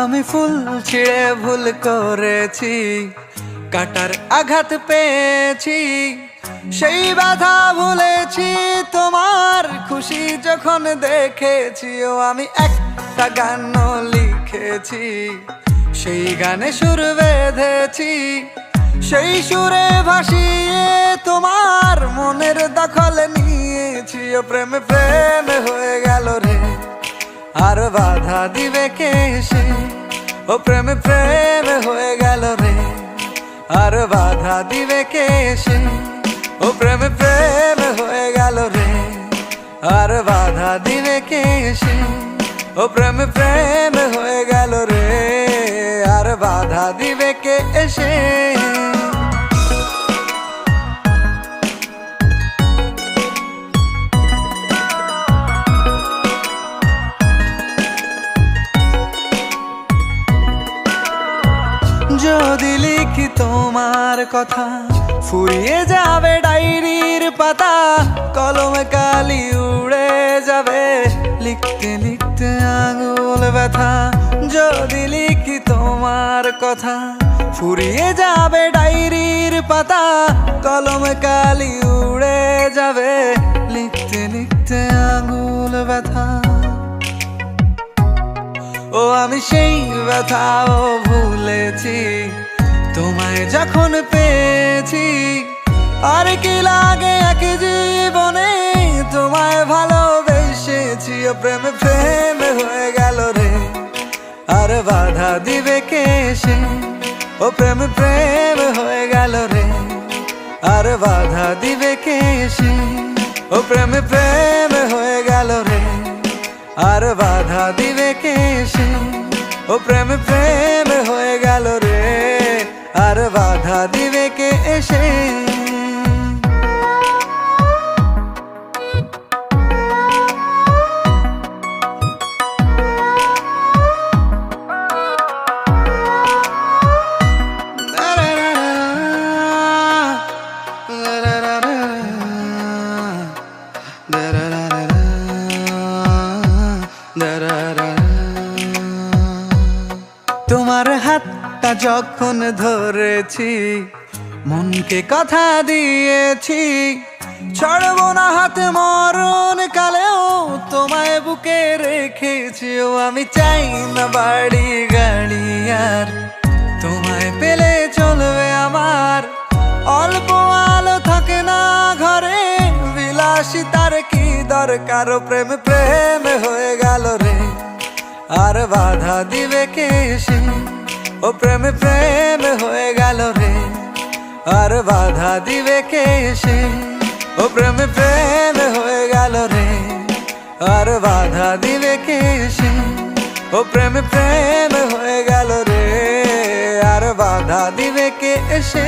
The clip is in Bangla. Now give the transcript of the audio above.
আমি ফুল ছিঁড়ে ভুল করেছি, কাটার আঘাত পেয়েছি, সেই ব্যথা ভুলেছি তোমার খুশি যখন দেখেছি। ও আমি একটা গান লিখেছি, সেই গানে সুর বেঁধেছি, সেই সুরে ভাসিয়ে তোমার মনের দখল নিয়েছি। ও প্রেমে প্রেম হয়ে গেল রে, আর বাধা দিবে কে এসে। ও প্রেমে প্রেম হয়ে গেল রে, আর বাধা দিবে কে এসে। ও প্রেমে প্রেম হয়ে গেল রে, আর বাধা দিবে কে এসে। ও প্রেমে প্রেম হয়ে গেল রে, আর বাধা দিবে কে এসে। যদি লিখি তোমার কথা, ফুরিয়ে যাবে ডায়েরির পাতা, কলমে কালি উড়ে যাবে, লিখতে লিখতে আঙুল ব্যথা। যদি লিখি তোমার কথা, ফুরিয়ে যাবে ডায়েরির পাতা, কলমে কালি উড়ে যাবে, লিখতে লিখতে আঙুল ব্যথা। ও আমি সেই ব্যথাও ভুলেছি, তোমায় যখন পেয়েছি। আর কি লাগে এক জীবনে, তোমায় ভালোবেসেছি। ও প্রেমে প্রেম হয়ে গেল রে, আর বাধা দিবে কে এসে। ও প্রেমে প্রেম হয়ে গেল রে, আর বাধা দিবে কে এসে। ও প্রেমে প্রেম হয়ে গেল রে, আর বাধা দিবে কে এসে। ও প্রেমে প্রেম হয়ে গেল রে, আর বাধা দিবে কে এসে। তোমার হাতটা যখন ধরেছি, মনকে কথা দিয়েছি, ছাড়বো না হাত মরণ কালেও তোমায় বুকে রেখেছি। ও আমি চাই না বাড়ি গাড়ি আর, তোমায় পেলে চলবে আমার। অল্প আলো থাকে না ঘরে, বিলাসিতার কি দরকার। ও প্রেম প্রেম হয়ে গেল রে, আর বাধা দিবে কে এসে। ও প্রেমে প্রেম হয়ে গেল রে, আর বাধা দিবে কে এসে। ও প্রেমে প্রেম হয়ে গেল রে, আর বাধা দিবে কে এসে। ও প্রেমে প্রেম হয়ে গেল রে, আর বাধা দিবে কে এসে।